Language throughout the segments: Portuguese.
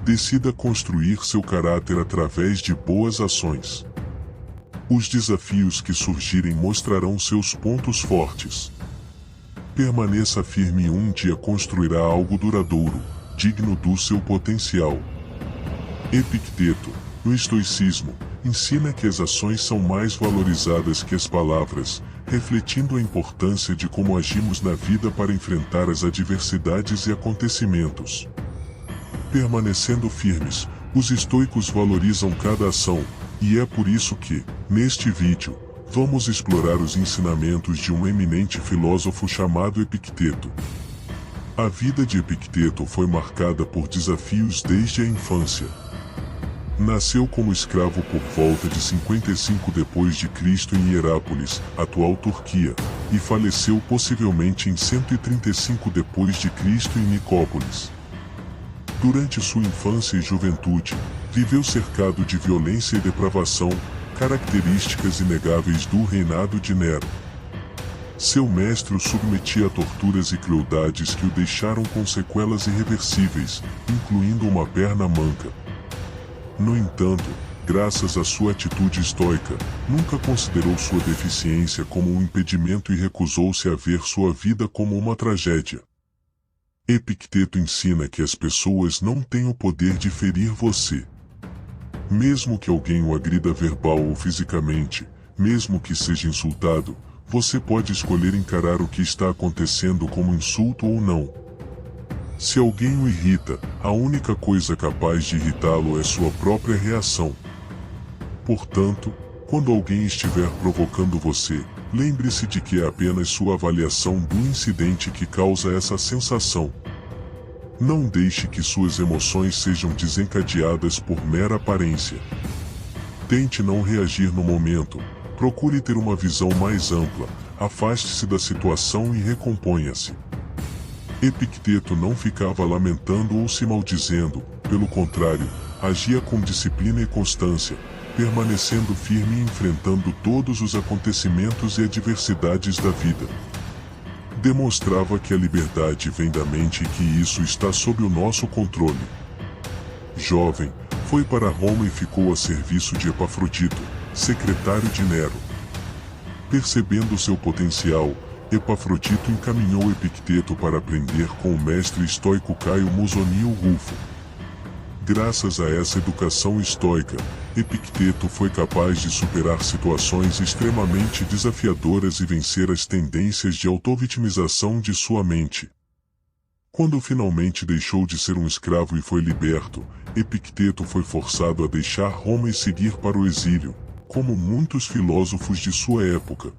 decida construir seu caráter através de boas ações. Os desafios que surgirem mostrarão seus pontos fortes. Permaneça firme e um dia construirá algo duradouro, digno do seu potencial. Epicteto, no estoicismo, ensina que as ações são mais valorizadas que as palavras, refletindo a importância de como agimos na vida para enfrentar as adversidades e acontecimentos. Permanecendo firmes, os estoicos valorizam cada ação, e é por isso que, neste vídeo, vamos explorar os ensinamentos de um eminente filósofo chamado Epicteto. A vida de Epicteto foi marcada por desafios desde a infância. Nasceu como escravo por volta de 55 d.C. em Hierápolis, atual Turquia, e faleceu possivelmente em 135 d.C. em Nicópolis. Durante sua infância e juventude, viveu cercado de violência e depravação, características inegáveis do reinado de Nero. Seu mestre o submetia a torturas e crueldades que o deixaram com sequelas irreversíveis, incluindo uma perna manca. No entanto, graças à sua atitude estoica, nunca considerou sua deficiência como um impedimento e recusou-se a ver sua vida como uma tragédia. Epicteto ensina que as pessoas não têm o poder de ferir você. Mesmo que alguém o agrida verbal ou fisicamente, mesmo que seja insultado, você pode escolher encarar o que está acontecendo como insulto ou não. Se alguém o irrita, a única coisa capaz de irritá-lo é sua própria reação. Portanto, quando alguém estiver provocando você, lembre-se de que é apenas sua avaliação do incidente que causa essa sensação. Não deixe que suas emoções sejam desencadeadas por mera aparência. Tente não reagir no momento, procure ter uma visão mais ampla, afaste-se da situação e recomponha-se. Epicteto não ficava lamentando ou se maldizendo, pelo contrário, agia com disciplina e constância, permanecendo firme e enfrentando todos os acontecimentos e adversidades da vida. Demonstrava que a liberdade vem da mente e que isso está sob o nosso controle. Jovem, foi para Roma e ficou a serviço de Epafrodito, secretário de Nero. Percebendo seu potencial, Epafrodito encaminhou Epicteto para aprender com o mestre estoico Caio Musonio Rufo. Graças a essa educação estoica, Epicteto foi capaz de superar situações extremamente desafiadoras e vencer as tendências de autovitimização de sua mente. Quando finalmente deixou de ser um escravo e foi liberto, Epicteto foi forçado a deixar Roma e seguir para o exílio, como muitos filósofos de sua época.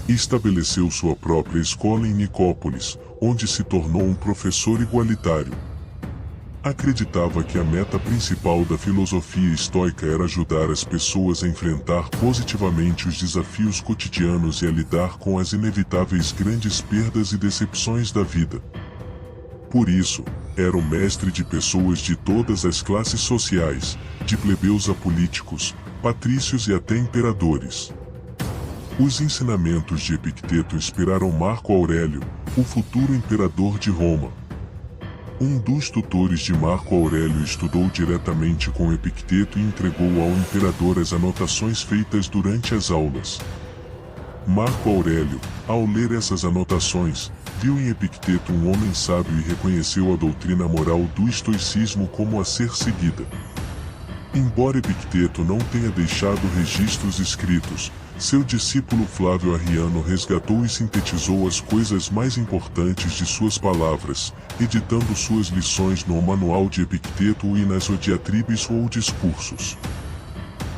Estabeleceu sua própria escola em Nicópolis, onde se tornou um professor igualitário. Acreditava que a meta principal da filosofia estoica era ajudar as pessoas a enfrentar positivamente os desafios cotidianos e a lidar com as inevitáveis grandes perdas e decepções da vida. Por isso, era o mestre de pessoas de todas as classes sociais, de plebeus a políticos, patrícios e até imperadores. Os ensinamentos de Epicteto inspiraram Marco Aurélio, o futuro imperador de Roma. Um dos tutores de Marco Aurélio estudou diretamente com Epicteto e entregou ao imperador as anotações feitas durante as aulas. Marco Aurélio, ao ler essas anotações, viu em Epicteto um homem sábio e reconheceu a doutrina moral do estoicismo como a ser seguida. Embora Epicteto não tenha deixado registros escritos, seu discípulo Flávio Arriano resgatou e sintetizou as coisas mais importantes de suas palavras, editando suas lições no Manual de Epicteto e nas Diatribes ou Discursos.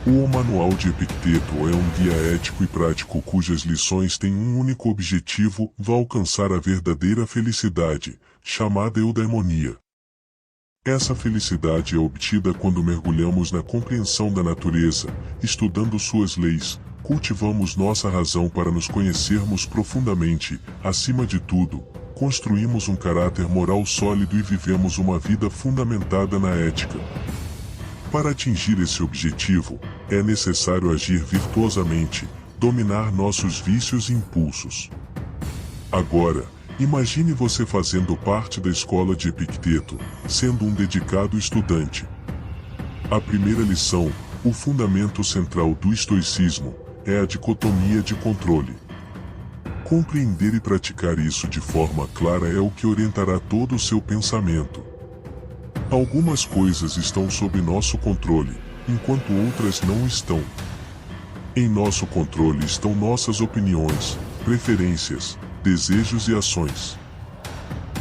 O Manual de Epicteto é um guia ético e prático cujas lições têm um único objetivo: alcançar a verdadeira felicidade, chamada eudaimonia. Essa felicidade é obtida quando mergulhamos na compreensão da natureza, estudando suas leis, cultivamos nossa razão para nos conhecermos profundamente, acima de tudo, construímos um caráter moral sólido e vivemos uma vida fundamentada na ética. Para atingir esse objetivo, é necessário agir virtuosamente, dominar nossos vícios e impulsos. Agora, Imagine você fazendo parte da escola de Epicteto, sendo um dedicado estudante. A primeira lição, o fundamento central do estoicismo, é a dicotomia de controle. Compreender e praticar isso de forma clara é o que orientará todo o seu pensamento. Algumas coisas estão sob nosso controle, enquanto outras não estão. Em nosso controle estão nossas opiniões, preferências, desejos e ações.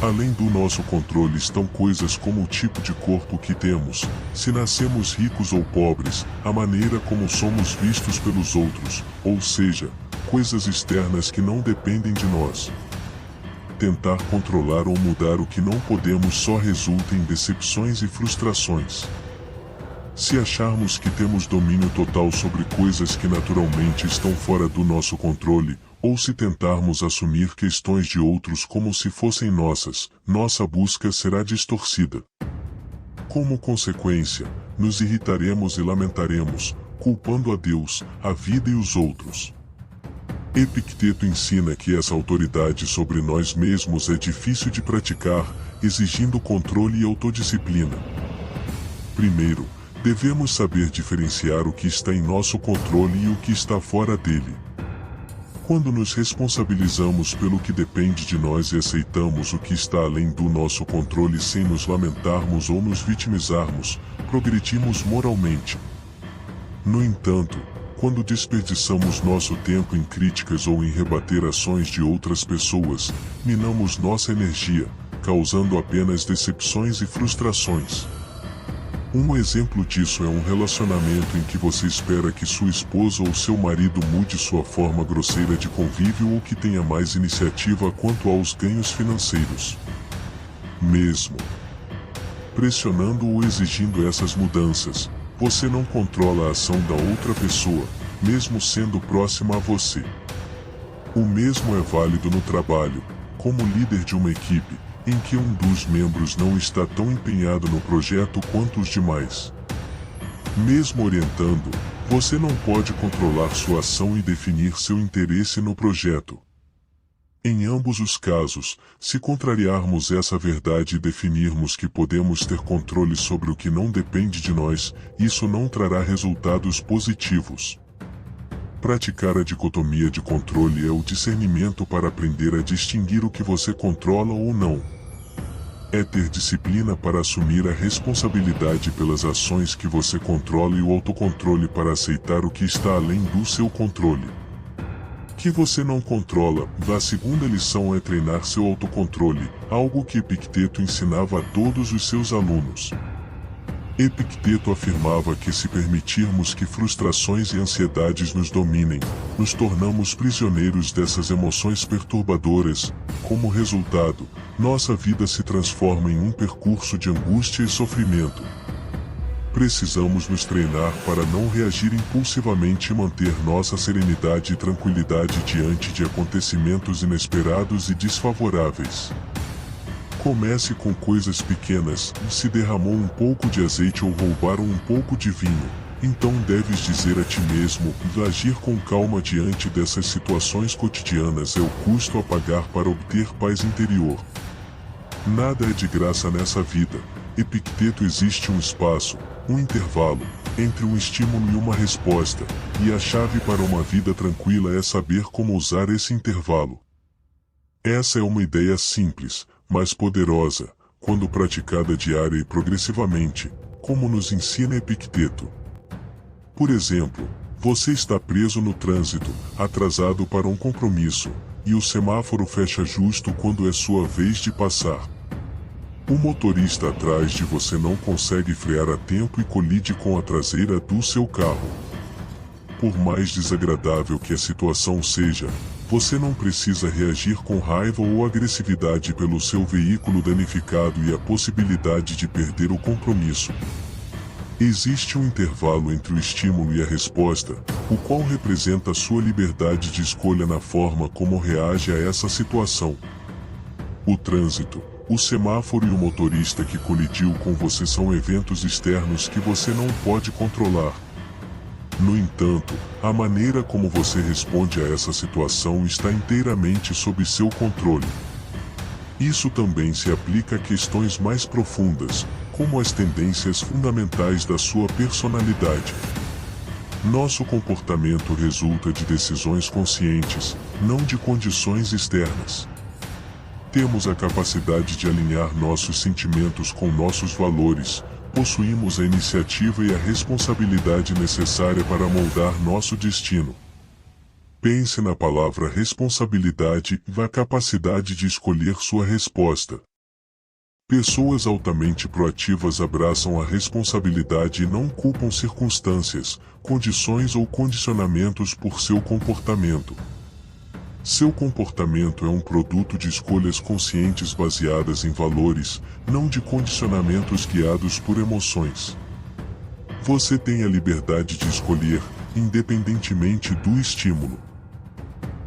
Além do nosso controle estão coisas como o tipo de corpo que temos, se nascemos ricos ou pobres, a maneira como somos vistos pelos outros, ou seja, coisas externas que não dependem de nós. Tentar controlar ou mudar o que não podemos só resulta em decepções e frustrações. Se acharmos que temos domínio total sobre coisas que naturalmente estão fora do nosso controle, ou se tentarmos assumir questões de outros como se fossem nossas, nossa busca será distorcida. Como consequência, nos irritaremos e lamentaremos, culpando a Deus, a vida e os outros. Epicteto ensina que essa autoridade sobre nós mesmos é difícil de praticar, exigindo controle e autodisciplina. Primeiro, devemos saber diferenciar o que está em nosso controle e o que está fora dele. Quando nos responsabilizamos pelo que depende de nós e aceitamos o que está além do nosso controle sem nos lamentarmos ou nos vitimizarmos, progredimos moralmente. No entanto, quando desperdiçamos nosso tempo em críticas ou em rebater ações de outras pessoas, minamos nossa energia, causando apenas decepções e frustrações. Um exemplo disso é um relacionamento em que você espera que sua esposa ou seu marido mude sua forma grosseira de convívio ou que tenha mais iniciativa quanto aos ganhos financeiros. Mesmo pressionando ou exigindo essas mudanças, você não controla a ação da outra pessoa, mesmo sendo próxima a você. O mesmo é válido no trabalho, como líder de uma equipe, em que um dos membros não está tão empenhado no projeto quanto os demais. Mesmo orientando, você não pode controlar sua ação e definir seu interesse no projeto. Em ambos os casos, se contrariarmos essa verdade e definirmos que podemos ter controle sobre o que não depende de nós, isso não trará resultados positivos. Praticar a dicotomia de controle é o discernimento para aprender a distinguir o que você controla ou não. É ter disciplina para assumir a responsabilidade pelas ações que você controla e o autocontrole para aceitar o que está além do seu controle. Que você não controla, a segunda lição é treinar seu autocontrole, algo que Epicteto ensinava a todos os seus alunos. Epicteto afirmava que se permitirmos que frustrações e ansiedades nos dominem, nos tornamos prisioneiros dessas emoções perturbadoras. Como resultado, nossa vida se transforma em um percurso de angústia e sofrimento. Precisamos nos treinar para não reagir impulsivamente e manter nossa serenidade e tranquilidade diante de acontecimentos inesperados e desfavoráveis. Comece com coisas pequenas. Se derramou um pouco de azeite ou roubaram um pouco de vinho, então deves dizer a ti mesmo: agir com calma diante dessas situações cotidianas é o custo a pagar para obter paz interior. Nada é de graça nessa vida. Epicteto existe um espaço, um intervalo, entre um estímulo e uma resposta, e a chave para uma vida tranquila é saber como usar esse intervalo. Essa é uma ideia simples, mas poderosa, quando praticada diária e progressivamente, como nos ensina Epicteto. Por exemplo, você está preso no trânsito, atrasado para um compromisso, e o semáforo fecha justo quando é sua vez de passar. O motorista atrás de você não consegue frear a tempo e colide com a traseira do seu carro. Por mais desagradável que a situação seja, você não precisa reagir com raiva ou agressividade pelo seu veículo danificado e a possibilidade de perder o compromisso. Existe um intervalo entre o estímulo e a resposta, o qual representa sua liberdade de escolha na forma como reage a essa situação. O trânsito, o semáforo e o motorista que colidiu com você são eventos externos que você não pode controlar. No entanto, a maneira como você responde a essa situação está inteiramente sob seu controle. Isso também se aplica a questões mais profundas, como as tendências fundamentais da sua personalidade. Nosso comportamento resulta de decisões conscientes, não de condições externas. Temos a capacidade de alinhar nossos sentimentos com nossos valores, possuímos a iniciativa e a responsabilidade necessária para moldar nosso destino. Pense na palavra responsabilidade e na capacidade de escolher sua resposta. Pessoas altamente proativas abraçam a responsabilidade e não culpam circunstâncias, condições ou condicionamentos por seu comportamento. Seu comportamento é um produto de escolhas conscientes baseadas em valores, não de condicionamentos guiados por emoções. Você tem a liberdade de escolher, independentemente do estímulo.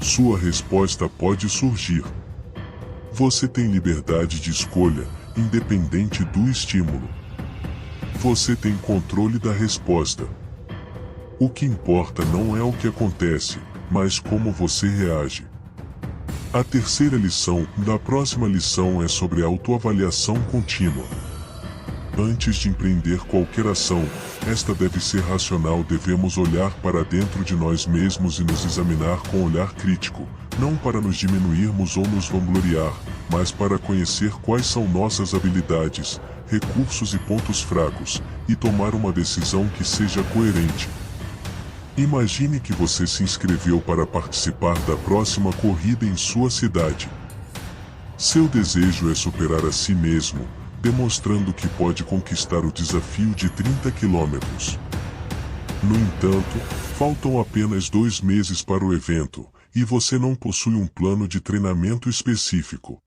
Sua resposta pode surgir. Você tem liberdade de escolha, independente do estímulo. Você tem controle da resposta. O que importa não é o que acontece, mas como você reage. A terceira lição da próxima lição é sobre autoavaliação contínua. Antes de empreender qualquer ação, esta deve ser racional. Devemos olhar para dentro de nós mesmos e nos examinar com olhar crítico, não para nos diminuirmos ou nos vangloriar, mas para conhecer quais são nossas habilidades, recursos e pontos fracos, e tomar uma decisão que seja coerente. Imagine que você se inscreveu para participar da próxima corrida em sua cidade. Seu desejo é superar a si mesmo, demonstrando que pode conquistar o desafio de 30 quilômetros. No entanto, faltam apenas 2 meses para o evento, e você não possui um plano de treinamento específico.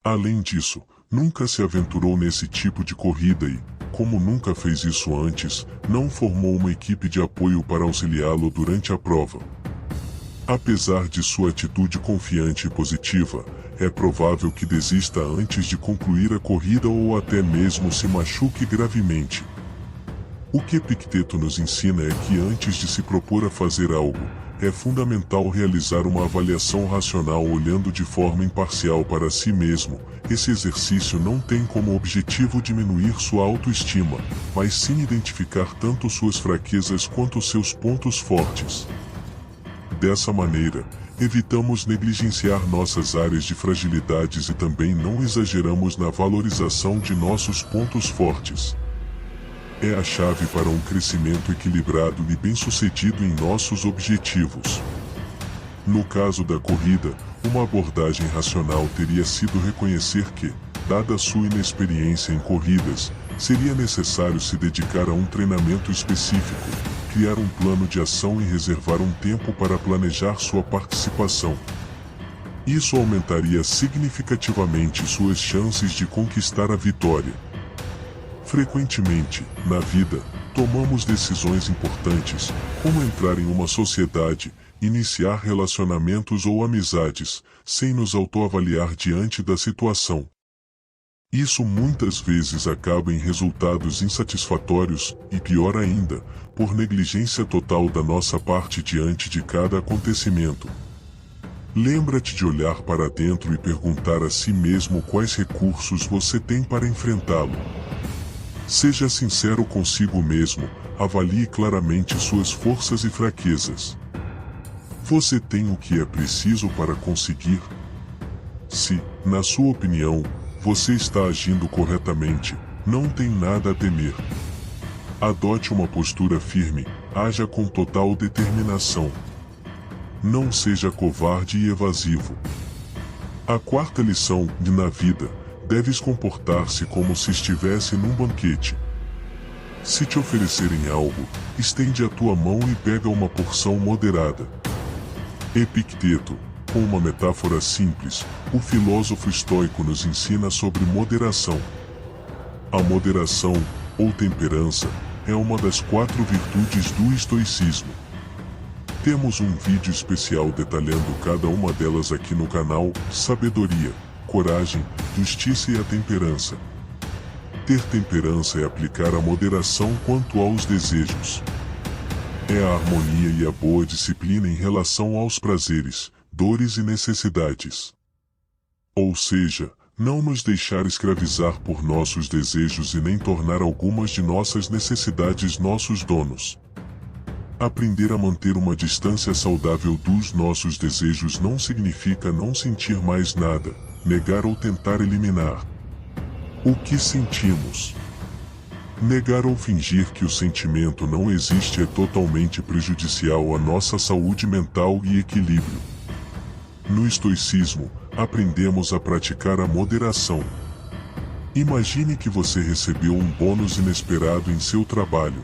Além disso, nunca se aventurou nesse tipo de corrida e, como nunca fez isso antes, não formou uma equipe de apoio para auxiliá-lo durante a prova. Apesar de sua atitude confiante e positiva, é provável que desista antes de concluir a corrida ou até mesmo se machuque gravemente. O que Epicteto nos ensina é que antes de se propor a fazer algo, é fundamental realizar uma avaliação racional olhando de forma imparcial para si mesmo. Esse exercício não tem como objetivo diminuir sua autoestima, mas sim identificar tanto suas fraquezas quanto seus pontos fortes. Dessa maneira, evitamos negligenciar nossas áreas de fragilidades e também não exageramos na valorização de nossos pontos fortes. É a chave para um crescimento equilibrado e bem-sucedido em nossos objetivos. No caso da corrida, uma abordagem racional teria sido reconhecer que, dada sua inexperiência em corridas, seria necessário se dedicar a um treinamento específico, criar um plano de ação e reservar um tempo para planejar sua participação. Isso aumentaria significativamente suas chances de conquistar a vitória. Frequentemente, na vida, tomamos decisões importantes, como entrar em uma sociedade, iniciar relacionamentos ou amizades, sem nos autoavaliar diante da situação. Isso muitas vezes acaba em resultados insatisfatórios, e pior ainda, por negligência total da nossa parte diante de cada acontecimento. Lembra-te de olhar para dentro e perguntar a si mesmo quais recursos você tem para enfrentá-lo. Seja sincero consigo mesmo, avalie claramente suas forças e fraquezas. Você tem o que é preciso para conseguir? Se, na sua opinião, você está agindo corretamente, não tem nada a temer. Adote uma postura firme, haja com total determinação. Não seja covarde e evasivo. A quarta lição na vida: deves comportar-se como se estivesse num banquete. Se te oferecerem algo, estende a tua mão e pega uma porção moderada. Epicteto, com uma metáfora simples, o filósofo estoico nos ensina sobre moderação. A moderação, ou temperança, é uma das 4 virtudes do estoicismo. Temos um vídeo especial detalhando cada uma delas aqui no canal: sabedoria, coragem, justiça e a temperança. Ter temperança é aplicar a moderação quanto aos desejos. É a harmonia e a boa disciplina em relação aos prazeres, dores e necessidades. Ou seja, não nos deixar escravizar por nossos desejos e nem tornar algumas de nossas necessidades nossos donos. Aprender a manter uma distância saudável dos nossos desejos não significa não sentir mais nada, negar ou tentar eliminar o que sentimos. Negar ou fingir que o sentimento não existe é totalmente prejudicial à nossa saúde mental e equilíbrio. No estoicismo, aprendemos a praticar a moderação. Imagine que você recebeu um bônus inesperado em seu trabalho.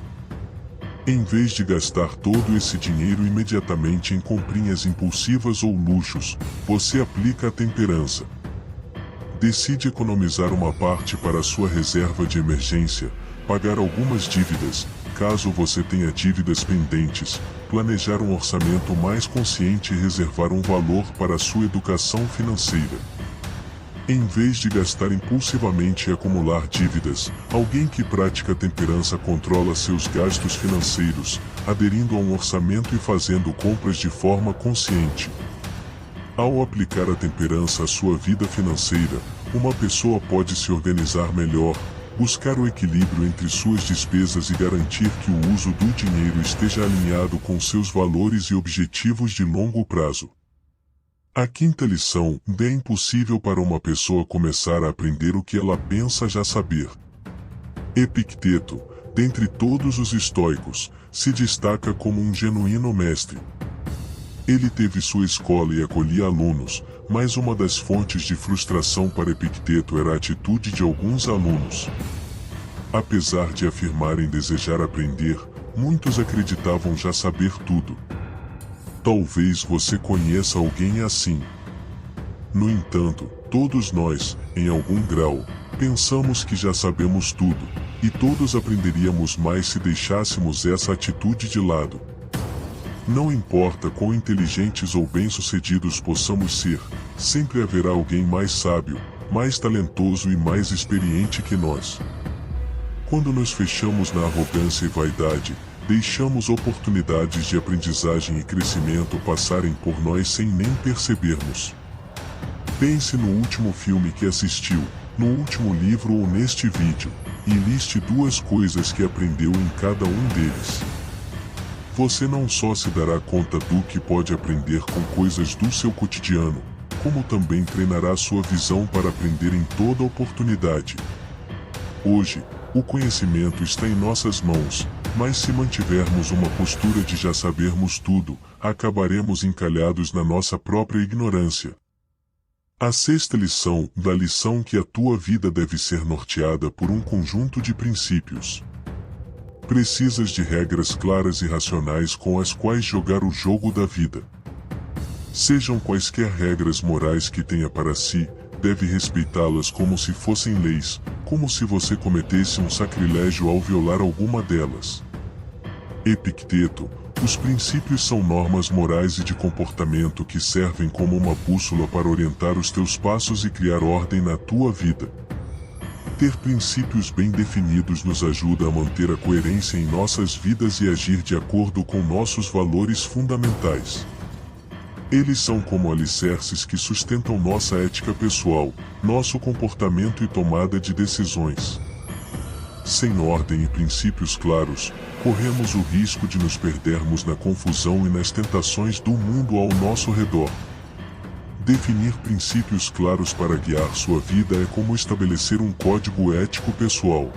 Em vez de gastar todo esse dinheiro imediatamente em comprinhas impulsivas ou luxos, você aplica a temperança. Decide economizar uma parte para sua reserva de emergência, pagar algumas dívidas, caso você tenha dívidas pendentes, planejar um orçamento mais consciente e reservar um valor para sua educação financeira. Em vez de gastar impulsivamente e acumular dívidas, alguém que pratica temperança controla seus gastos financeiros, aderindo a um orçamento e fazendo compras de forma consciente. Ao aplicar a temperança à sua vida financeira, uma pessoa pode se organizar melhor, buscar o equilíbrio entre suas despesas e garantir que o uso do dinheiro esteja alinhado com seus valores e objetivos de longo prazo. A quinta lição: é impossível para uma pessoa começar a aprender o que ela pensa já saber. Epicteto, dentre todos os estoicos, se destaca como um genuíno mestre. Ele teve sua escola e acolhia alunos, mas uma das fontes de frustração para Epicteto era a atitude de alguns alunos. Apesar de afirmarem desejar aprender, muitos acreditavam já saber tudo. Talvez você conheça alguém assim. No entanto, todos nós, em algum grau, pensamos que já sabemos tudo, e todos aprenderíamos mais se deixássemos essa atitude de lado. Não importa quão inteligentes ou bem-sucedidos possamos ser, sempre haverá alguém mais sábio, mais talentoso e mais experiente que nós. Quando nos fechamos na arrogância e vaidade, deixamos oportunidades de aprendizagem e crescimento passarem por nós sem nem percebermos. Pense no último filme que assistiu, no último livro ou neste vídeo, e liste 2 coisas que aprendeu em cada um deles. Você não só se dará conta do que pode aprender com coisas do seu cotidiano, como também treinará sua visão para aprender em toda oportunidade. Hoje, o conhecimento está em nossas mãos, mas se mantivermos uma postura de já sabermos tudo, acabaremos encalhados na nossa própria ignorância. A sexta lição: da lição que a tua vida deve ser norteada por um conjunto de princípios. Precisas de regras claras e racionais com as quais jogar o jogo da vida. Sejam quaisquer regras morais que tenha para si, deve respeitá-las como se fossem leis, como se você cometesse um sacrilégio ao violar alguma delas. Epicteto: os princípios são normas morais e de comportamento que servem como uma bússola para orientar os teus passos e criar ordem na tua vida. Ter princípios bem definidos nos ajuda a manter a coerência em nossas vidas e agir de acordo com nossos valores fundamentais. Eles são como alicerces que sustentam nossa ética pessoal, nosso comportamento e tomada de decisões. Sem ordem e princípios claros, corremos o risco de nos perdermos na confusão e nas tentações do mundo ao nosso redor. Definir princípios claros para guiar sua vida é como estabelecer um código ético pessoal.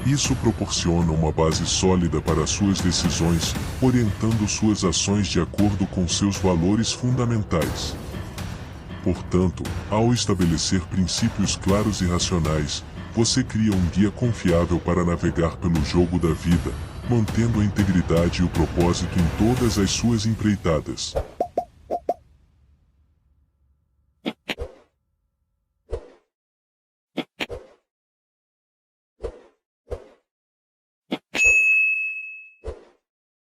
Isso proporciona uma base sólida para suas decisões, orientando suas ações de acordo com seus valores fundamentais. Portanto, ao estabelecer princípios claros e racionais, você cria um guia confiável para navegar pelo jogo da vida, mantendo a integridade e o propósito em todas as suas empreitadas.